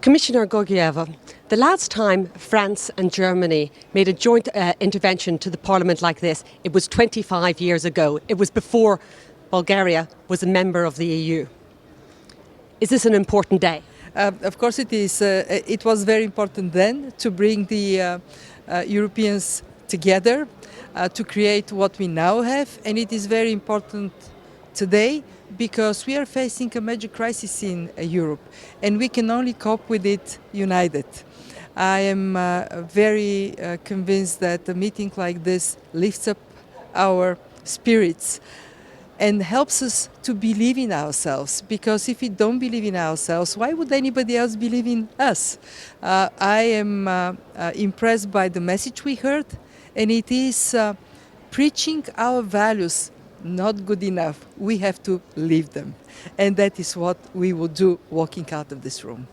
Commissioner Georgieva, the last time France and Germany made a joint intervention to the Parliament like this, it was 25 years ago. It was before Bulgaria was a member of the EU. Is this an important day? Of course it is. It was very important then to bring the Europeans together to create what we now have, and it is very important today because we are facing a major crisis in Europe and we can only cope with it united. I am very convinced that a meeting like this lifts up our spirits and helps us to believe in ourselves, because if we don't believe in ourselves, why would anybody else believe in us? I am impressed by the message we heard, and it is preaching our values not good enough. We have to live them, and that is what we will do walking out of this room.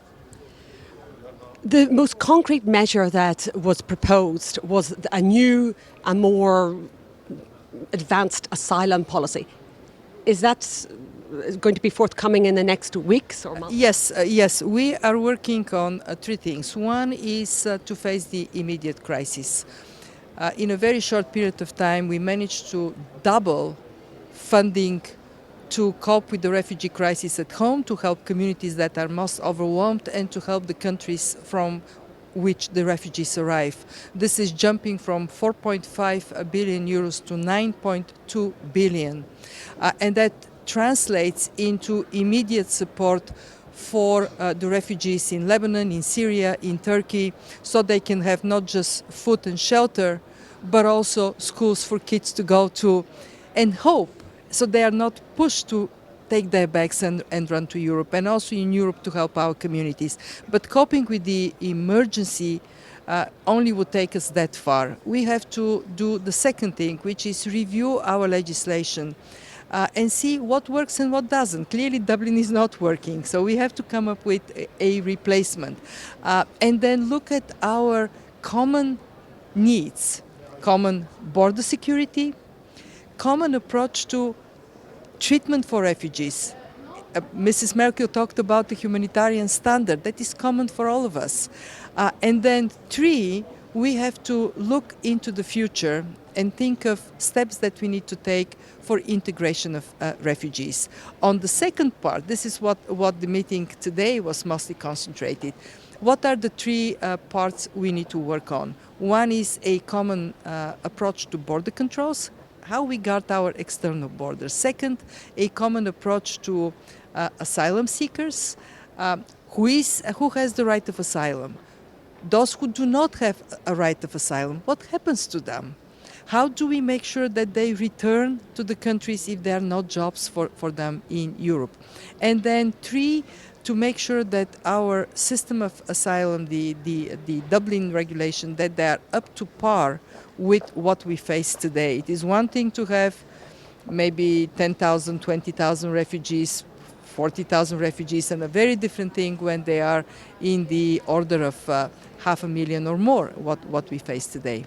The most concrete measure that was proposed was a new and more advanced asylum policy. Is that going to be forthcoming in the next weeks or months? Yes, we are working on three things. One is to face the immediate crisis. In a very short period of time, we managed to double funding to cope with the refugee crisis at home, to help communities that are most overwhelmed, and to help the countries from which the refugees arrive. This is jumping from 4.5 billion euros to 9.2 billion. And that translates into immediate support for the refugees in Lebanon, in Syria, in Turkey, so they can have not just food and shelter, but also schools for kids to go to, and hope, so they are not pushed to take their bags and run to Europe, and also in Europe to help our communities. But coping with the emergency only would take us that far. We have to do the second thing, which is review our legislation and see what works and what doesn't. Clearly Dublin is not working, so we have to come up with a replacement. And then look at our common needs, common border security, common approach to treatment for refugees. Mrs. Merkel talked about the humanitarian standard that is common for all of us. And then three, we have to look into the future and think of steps that we need to take for integration of refugees. On the second part, this is what the meeting today was mostly concentrated. What are the three parts we need to work on? One is a common approach to border controls, how we guard our external borders. Second, a common approach to asylum seekers. Who has the right of asylum? Those who do not have a right of asylum, what happens to them? How do we make sure that they return to the countries if there are no jobs for them in Europe? And then three, to make sure that our system of asylum, the Dublin regulation, that they are up to par with what we face today. It is one thing to have maybe 10,000, 20,000 refugees, 40,000 refugees, and a very different thing when they are in the order of 500,000 or more, what we face today.